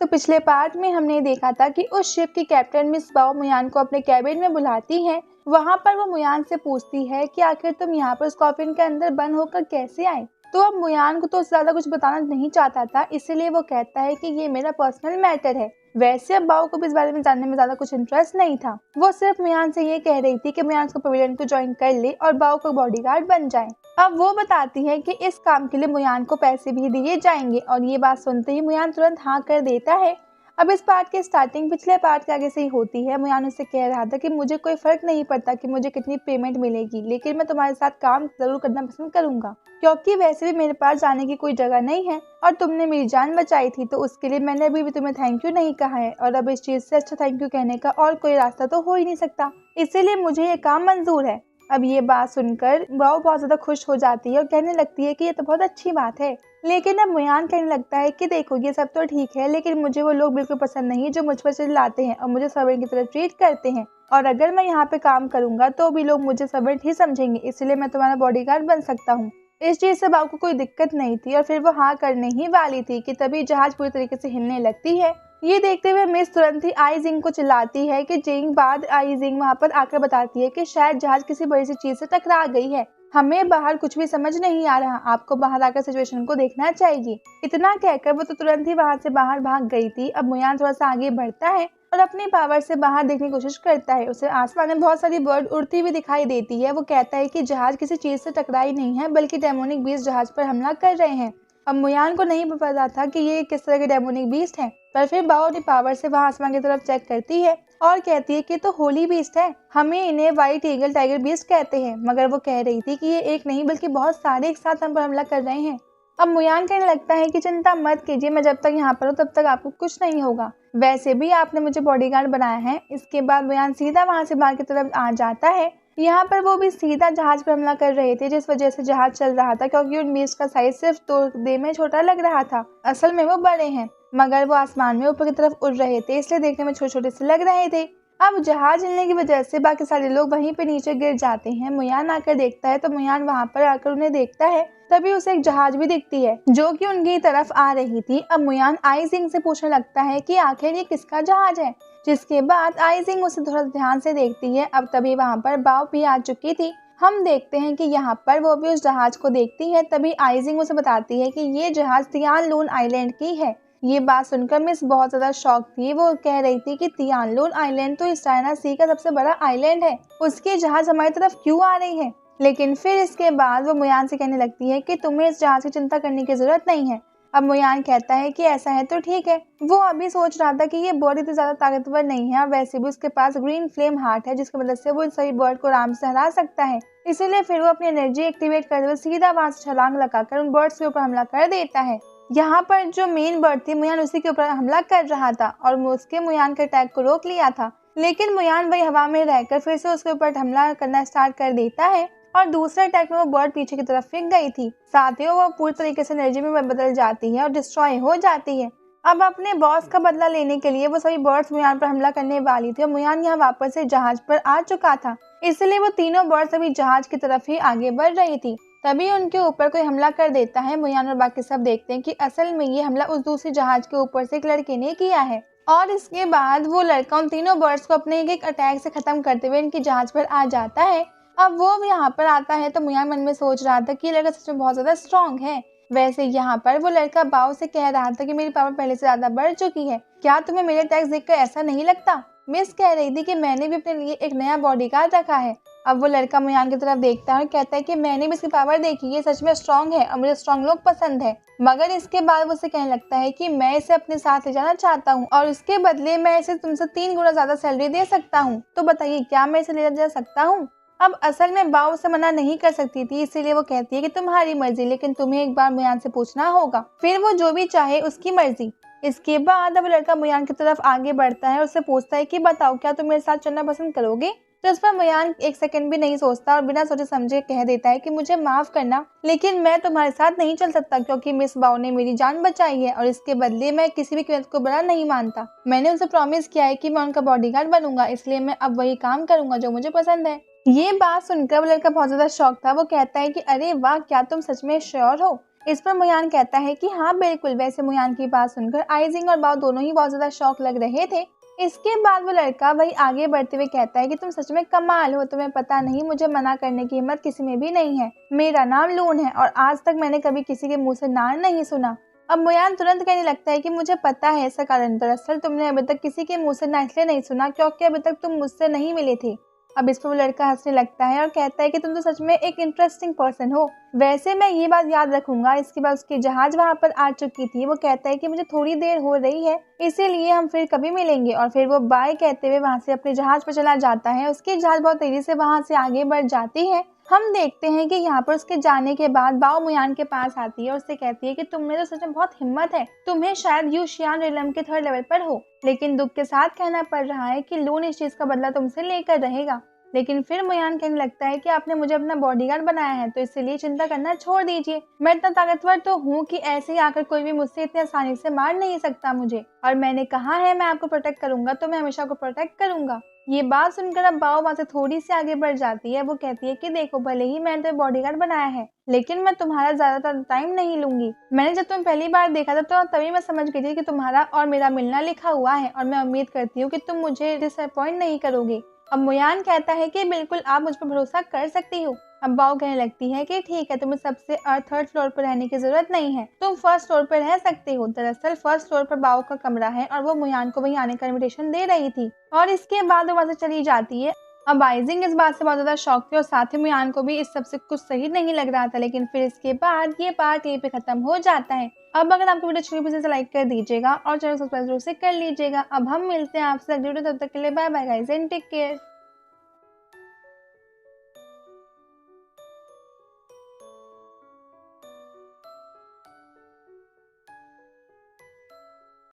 तो पिछले पार्ट में हमने देखा था कि उस शिप की कैप्टन मिस बाओ मुयान को अपने कैबिन में बुलाती है। वहाँ पर वो मुयान से पूछती है कि आखिर तुम यहाँ पर उस कॉफिन के अंदर बंद होकर कैसे आए। तो अब मुयान को तो ज्यादा कुछ बताना नहीं चाहता था, इसलिए वो कहता है कि ये मेरा पर्सनल मैटर है। वैसे अब बाओ को भी इस बारे में जानने में ज्यादा कुछ इंटरेस्ट नहीं था। वो सिर्फ मुयान से ये कह रही थी कि मुयान उसको पवेलियन को ज्वाइन कर ले और बाओ का बॉडीगार्ड बन जाए। अब वो बताती है कि इस काम के लिए मुयान को पैसे भी दिए जाएंगे और ये बात सुनते ही मुयान तुरंत हाँ कर देता है। अब इस पार्ट की स्टार्टिंग पिछले पार्ट के आगे से ही होती है। मुयान उससे कह रहा था कि मुझे कोई फर्क नहीं पड़ता कि मुझे कितनी पेमेंट मिलेगी, लेकिन मैं तुम्हारे साथ काम जरूर करना पसंद करूंगा, क्योंकि वैसे भी मेरे पास जाने की कोई जगह नहीं है और तुमने मेरी जान बचाई थी, तो उसके लिए मैंने अभी भी तुम्हें थैंक यू नहीं कहा है और अब इस चीज से अच्छा थैंक यू कहने का और कोई रास्ता तो हो ही नहीं सकता, इसीलिए मुझे ये काम मंजूर है। अब ये बात सुनकर बाओ बहुत ज्यादा खुश हो जाती है और कहने लगती है कि ये तो बहुत अच्छी बात है। लेकिन अब मुयान कहने लगता है कि देखो ये सब तो ठीक है, लेकिन मुझे वो लोग बिल्कुल पसंद नहीं जो मुझ पर चिल्लाते हैं और मुझे सर्वेंट की तरह ट्रीट करते हैं, और अगर मैं यहाँ पे काम करूंगा तो भी लोग मुझे सर्वेंट ही समझेंगे, इसलिए मैं तुम्हारा बॉडीगार्ड बन सकता हूँ। इस चीज से बाओ को कोई दिक्कत नहीं थी और फिर वो हाँ करने ही वाली थी कि तभी जहाज पूरी तरीके से हिलने लगती है। ये देखते हुए मिस तुरंत ही आई जिंग को चिल्लाती है कि जिंग। बाद आई जिंग वहाँ पर आकर बताती है कि शायद जहाज किसी बड़ी सी चीज से टकरा गई है, हमें बाहर कुछ भी समझ नहीं आ रहा, आपको बाहर आकर सिचुएशन को देखना चाहिए। इतना कहकर वो तो तुरंत ही वहाँ से बाहर भाग गई थी। अब मुयान थोड़ा सा आगे बढ़ता है और अपनी पावर से बाहर देखने की कोशिश करता है। उसे आसमान में बहुत सारी बर्ड उड़ती हुई दिखाई देती है। वो कहता है कि जहाज किसी चीज से टकराई नहीं है, बल्कि डेमोनिक बीस्ट जहाज पर हमला कर रहे हैं। अब मुयान को नहीं पता था कि ये किस तरह के डेमोनिक बीस्ट हैं, पर फिर बाओ अपनी पावर से वहाँ आसमान की तरफ चेक करती है और कहती है कि तो होली बीस्ट है, हमें इन्हें व्हाइट ईगल टाइगर बीस्ट कहते हैं। मगर वो कह रही थी कि ये एक नहीं बल्कि बहुत सारे एक साथ हम पर हमला कर रहे हैं। अब मुयान कहने लगता है कि चिंता मत कीजिए, मैं जब तक यहाँ पर हूँ तब तक आपको कुछ नहीं होगा, वैसे भी आपने मुझे बॉडीगार्ड बनाया है। इसके बाद मुयान सीधा वहाँ से बाहर की तरफ आ जाता है। यहाँ पर वो भी सीधा जहाज पर हमला कर रहे थे, जिस वजह से जहाज चल रहा था, क्योंकि उन बीस्ट का साइज सिर्फ तोड़ने में छोटा लग रहा था, असल में वो बड़े हैं, मगर वो आसमान में ऊपर की तरफ उड़ रहे थे, इसलिए देखने में छोटे छोटे से लग रहे थे। अब जहाज हिलने की वजह से बाकी सारे लोग वहीं पे नीचे गिर जाते हैं। मुयान आकर देखता है तो मुयान वहां पर आकर उन्हें देखता है, तभी उसे एक जहाज भी दिखती है जो कि उनकी तरफ आ रही थी। अब मुयान आई जिंग से पूछने लगता है कि आखिर ये किसका जहाज है, जिसके बाद आई जिंग उसे थोड़ा ध्यान से देखती है। अब तभी वहां पर बाओ भी आ चुकी थी। हम देखते हैं कि यहाँ पर वो भी उस जहाज को देखती है। तभी आई जिंग उसे बताती है कि ये जहाज तियानलून आइलैंड की है। ये बात सुनकर मिस बहुत ज्यादा शॉक थी। वो कह रही थी कि तियानलून आइलैंड तो इस चाइना सी का सबसे बड़ा आइलैंड है, उसके जहाज हमारी तरफ क्यों आ रही है। लेकिन फिर इसके बाद वो मुयान से कहने लगती है कि तुम्हें इस जहाज की चिंता करने की जरूरत नहीं है। अब मुयान कहता है कि ऐसा है तो ठीक है। वो अभी सोच रहा था कि ये बॉडी तो ज्यादा ताकतवर नहीं है और वैसे भी उसके पास ग्रीन फ्लेम हार्ट है, जिसकी मदद से वो इन सभी बर्ड को आराम से हरा सकता है। इसीलिए फिर वो अपनी एनर्जी एक्टिवेट करते हुए सीधा वहां से छलांग लगाकर उन बर्ड्स के ऊपर हमला कर देता है। यहाँ पर जो मेन बर्ड थी, मुयान उसी के ऊपर हमला कर रहा था और उसके मुयान के अटैक को रोक लिया था, लेकिन मुयान वही हवा में रहकर फिर से उसके ऊपर हमला करना स्टार्ट कर देता है और दूसरे अटैक में वो बर्ड पीछे की तरफ फेंक गई थी। साथ ही वो पूरी तरीके से एनर्जी में बदल जाती है और डिस्ट्रॉय हो जाती है। अब अपने बॉस का बदला लेने के लिए वो सभी बर्ड्स मुयान पर हमला करने वाली थी और मुयान यहाँ वापस से जहाज पर आ चुका था, इसलिए वो तीनों बर्ड्स अभी जहाज की तरफ ही आगे बढ़ रही थी। तभी उनके ऊपर कोई हमला कर देता है। मुयान और बाकी सब देखते हैं कि असल में ये हमला उस दूसरे जहाज के ऊपर से एक लड़के ने किया है और इसके बाद वो लड़का उन तीनों बर्ड्स को अपने एक अटैक से खत्म करते हुए इनकी जहाज पर आ जाता है। अब वो यहाँ पर आता है तो मुयान मन में सोच रहा था कि ये लड़का सच में बहुत ज्यादा स्ट्रॉन्ग है। वैसे यहाँ पर वो लड़का बाओ से कह रहा था कि मेरी पावर पहले से ज्यादा बढ़ चुकी है, क्या तुम्हें मेरे अटैक्स देखकर ऐसा नहीं लगता। मिस कह रही थी कि मैंने भी अपने लिए एक नया बॉडीगार्ड रखा है। अब वो लड़का मुयान की तरफ देखता है और कहता है कि मैंने भी इसकी पावर देखी, ये सच में स्ट्रॉन्ग है और मुझे स्ट्रॉन्ग लोग पसंद है। मगर इसके बाद वो उसे कहने लगता है कि मैं इसे अपने साथ ले जाना चाहता हूँ और इसके बदले मैं इसे तुमसे 3 गुना ज्यादा सैलरी दे सकता हूँ, तो बताइए क्या मैं इसे ले जा सकता हूँ। अब असल में बाओ से मना नहीं कर सकती थी, इसीलिए वो कहती है कि तुम्हारी मर्जी, लेकिन तुम्हें एक बार मुयान से पूछना होगा, फिर वो जो भी चाहे उसकी मर्जी। इसके बाद अब लड़का मुयान की तरफ आगे बढ़ता है और उससे पूछता है कि बताओ क्या तुम मेरे साथ चलना पसंद करोगे। तो इस पर मुयान एक सेकंड भी नहीं सोचता और बिना सोचे समझे कह देता है कि मुझे माफ करना, लेकिन मैं तुम्हारे साथ नहीं चल सकता, क्योंकि मिस बाओ ने मेरी जान बचाई है और इसके बदले मैं किसी भी कीमत को बड़ा नहीं मानता। मैंने उनसे प्रॉमिस किया है कि मैं उनका बॉडीगार्ड बनूंगा, इसलिए मैं अब वही काम करूंगा जो मुझे पसंद है। ये बात सुनकर वो लड़का बहुत ज्यादा शॉक था। वो कहता है कि अरे वाह, क्या तुम सच में श्योर हो। इस पर मुयान कहता है कि हाँ बिल्कुल। वैसे मुयान की बात सुनकर आइजिंग और बाओ दोनों ही बहुत ज्यादा शॉक लग रहे थे। इसके बाद वो लड़का वही आगे बढ़ते हुए कहता है कि तुम सच में कमाल हो, तुम्हें पता नहीं मुझे मना करने की हिम्मत किसी में भी नहीं है। मेरा नाम लून है और आज तक मैंने कभी किसी के मुंह से ना नहीं सुना। अब मुयान तुरंत कहने लगता है कि मुझे पता है इसका कारण, दरअसल तुमने अभी तक किसी के मुंह से ना इसलिए नहीं सुना क्योंकि अभी तक तुम मुझसे नहीं मिले थे। अब इस पर वो लड़का हंसने लगता है और कहता है कि तुम तो सच में एक इंटरेस्टिंग पर्सन हो। वैसे मैं ये बात याद रखूंगा। इसके बाद उसकी जहाज वहाँ पर आ चुकी थी। वो कहता है कि मुझे थोड़ी देर हो रही है, इसीलिए हम फिर कभी मिलेंगे। और फिर वो बाय कहते हुए वहाँ से अपने जहाज पर चला जाता है। उसकी जहाज बहुत तेजी से वहाँ से आगे बढ़ जाती है। हम देखते हैं कि यहाँ पर उसके जाने के बाद बाओ मुयान के पास आती है और उससे कहती है कि तुमने तो सच में बहुत हिम्मत है, तुम्हें शायद यू शियान रिलम के 3rd लेवल पर हो, लेकिन दुख के साथ कहना पड़ रहा है कि लून इस चीज का बदला तुमसे लेकर रहेगा। लेकिन फिर मुयान कहने लगता है कि आपने मुझे अपना बॉडीगार्ड बनाया है तो इसलिए चिंता करना छोड़ दीजिए। मैं इतना ताकतवर तो हूँ कि ऐसे ही आकर कोई भी मुझसे इतनी आसानी से मार नहीं सकता मुझे, और मैंने कहा है मैं आपको प्रोटेक्ट करूंगा तो मैं हमेशा आपको प्रोटेक्ट करूंगा। ये बात सुनकर अब बाओ वहाँ से थोड़ी सी आगे बढ़ जाती है। वो कहती है कि देखो भले ही मैंने तुम्हें बॉडीगार्ड बनाया है, लेकिन मैं तुम्हारा ज्यादातर टाइम नहीं लूंगी। मैंने जब तुम्हें पहली बार देखा था तो तभी मैं समझ गई थी कि तुम्हारा और मेरा मिलना लिखा हुआ है, और मैं उम्मीद करती हूँ कि तुम मुझे डिसअपॉइंट नहीं करोगे। अब मुयान कहता है कि बिल्कुल आप मुझ पर भरोसा कर सकती हो। अब बाओ कहने लगती है कि ठीक है, तुम्हें सबसे 3rd फ्लोर पर रहने की जरूरत नहीं है, तुम 1st फ्लोर पर रह सकते हो। दरअसल 1st फ्लोर पर बाओ का कमरा है और वो मुयान को वहीं आने का इनविटेशन दे रही थी, और इसके बाद वो वहाँ से चली जाती है। अब आइजिंग इस बात से बहुत ज्यादा शॉक थी और साथ ही मुयान को भी इस सबसे कुछ सही नहीं लग रहा था। लेकिन फिर इसके बाद ये पार्ट यहीं पे खत्म हो जाता है। अब अगर आपको वीडियो अच्छी लगी तो लाइक कर दीजिएगा और चैनल सब्सक्राइब जरूर से कर लीजिएगा। अब हम मिलते हैं आपसे अगली वीडियो, तब तक के लिए bye bye guys and take care.